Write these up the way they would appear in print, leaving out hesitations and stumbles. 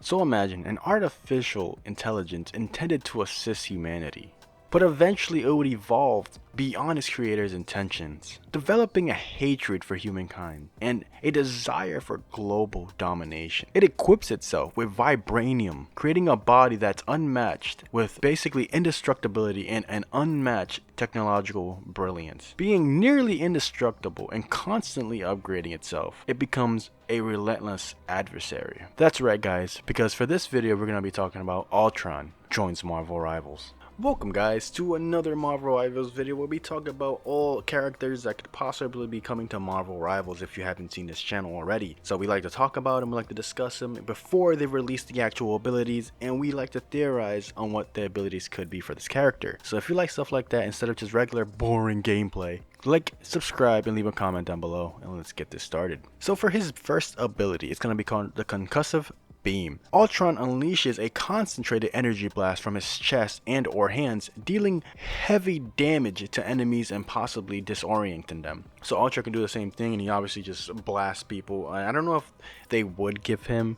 So imagine an artificial intelligence intended to assist humanity. But eventually it would evolve beyond its creator's intentions, developing a hatred for humankind and a desire for global domination. It equips itself with vibranium, creating a body that's unmatched with basically indestructibility and an unmatched technological brilliance. Being nearly indestructible and constantly upgrading itself, it becomes a relentless adversary. That's right guys, because for this video we're going to be talking about Ultron joins Marvel Rivals. Welcome guys to another Marvel Rivals video where we talk about all characters that could possibly be coming to Marvel Rivals if you haven't seen this channel already. So we like to talk about them, we like to discuss them before they release the actual abilities, and we like to theorize on what the abilities could be for this character. So if you like stuff like that instead of just regular boring gameplay, like, subscribe, and leave a comment down below, and let's get this started. So for his first ability, it's going to be called the Concussive Beam. Ultron unleashes a concentrated energy blast from his chest and or hands, dealing heavy damage to enemies and possibly disorienting them. So Ultron can do the same thing, and he obviously just blasts people. I don't know if they would give him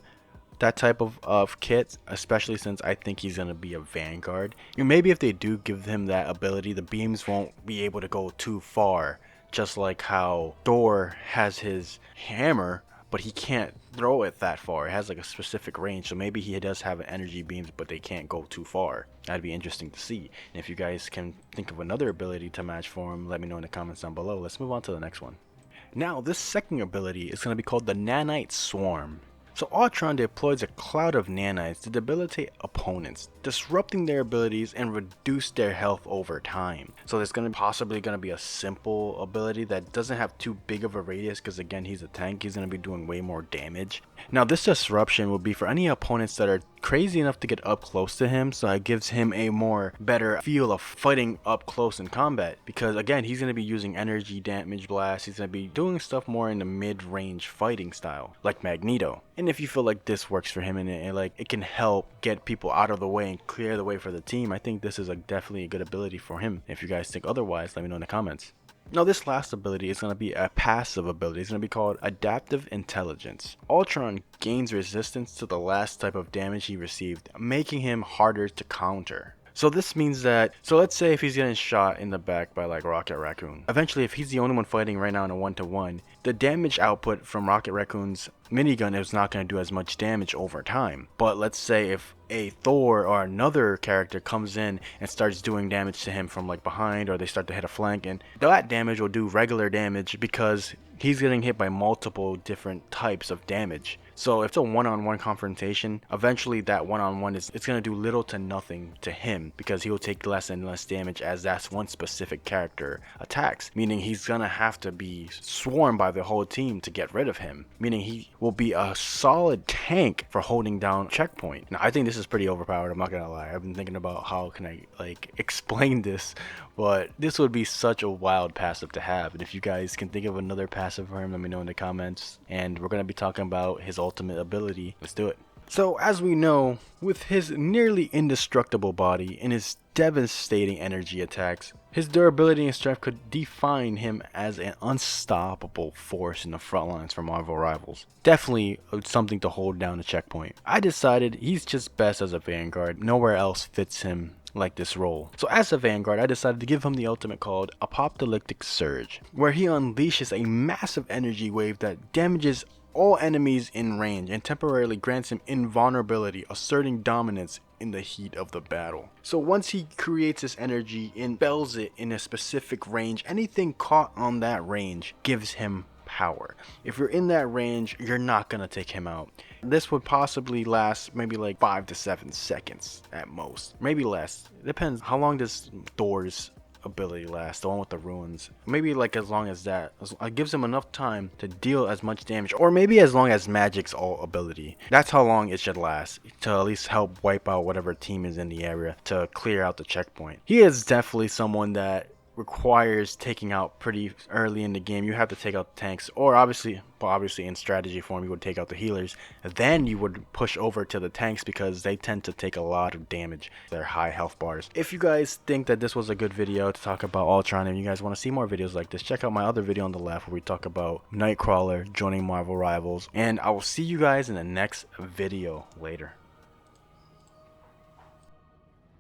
that type of kit, especially since I think he's gonna be a Vanguard. And maybe if they do give him that ability, the beams won't be able to go too far, just like how Thor has his hammer, but he can't throw it that far. It has like a specific range, so maybe he does have energy beams, but they can't go too far. That'd be interesting to see. And if you guys can think of another ability to match for him, let me know in the comments down below. Let's move on to the next one. Now this second ability is going to be called the Nanite Swarm. So Ultron deploys a cloud of nanites to debilitate opponents, disrupting their abilities and reduce their health over time. So there's possibly going to be a simple ability that doesn't have too big of a radius, because again, he's a tank, he's going to be doing way more damage. Now this disruption will be for any opponents that are crazy enough to get up close to him, so it gives him a more better feel of fighting up close in combat, because again, he's going to be using energy damage blast, he's going to be doing stuff more in the mid-range fighting style like Magneto. And if you feel like this works for him and it can help get people out of the way and clear the way for the team, I think this is definitely a good ability for him. If you guys think otherwise, let me know in the comments. Now this last ability is going to be a passive ability. It's going to be called Adaptive Intelligence. Ultron gains resistance to the last type of damage he received, making him harder to counter. So this means that, so let's say if he's getting shot in the back by like Rocket Raccoon, eventually if he's the only one fighting right now in a 1-to-1, the damage output from Rocket Raccoon's minigun is not going to do as much damage over time. But let's say if a Thor or another character comes in and starts doing damage to him from like behind, or they start to hit a flank, and that damage will do regular damage because he's getting hit by multiple different types of damage. So if it's a one-on-one confrontation, eventually that one-on-one it's going to do little to nothing to him, because he will take less and less damage as that's one specific character attacks, meaning he's going to have to be swarmed by the whole team to get rid of him, meaning he will be a solid tank for holding down checkpoint. Now I think this is pretty overpowered, I'm not gonna lie. I've been thinking about how can I like explain this, but this would be such a wild passive to have. And if you guys can think of another passive for him, let me know in the comments. And we're gonna be talking about his ultimate ability. Let's do it. So as we know, with his nearly indestructible body and his devastating energy attacks, his durability and strength could define him as an unstoppable force in the front lines for Marvel Rivals. Definitely something to hold down the checkpoint. I decided he's just best as a Vanguard. Nowhere else fits him like this role. So as a Vanguard, I decided to give him the ultimate called Apocalyptic Surge, where he unleashes a massive energy wave that damages all enemies in range and temporarily grants him invulnerability, asserting dominance in the heat of the battle. So once he creates this energy and bells it in a specific range, anything caught on that range gives him power. If you're in that range, you're not gonna take him out. This would possibly last maybe like 5 to 7 seconds at most, maybe less. It depends. How long does Thor's ability last, the one with the ruins? Maybe like as long as that. It gives him enough time to deal as much damage, or maybe as long as Magic's ult ability. That's how long it should last, to at least help wipe out whatever team is in the area, to clear out the checkpoint. He is definitely someone that requires taking out pretty early in the game. You have to take out the tanks, or obviously in strategy form you would take out the healers, then you would push over to the tanks because they tend to take a lot of damage. They're high health bars. If you guys think that this was a good video to talk about Ultron and you guys want to see more videos like this, check out my other video on the left where we talk about Nightcrawler joining Marvel Rivals, and I will see you guys in the next video later.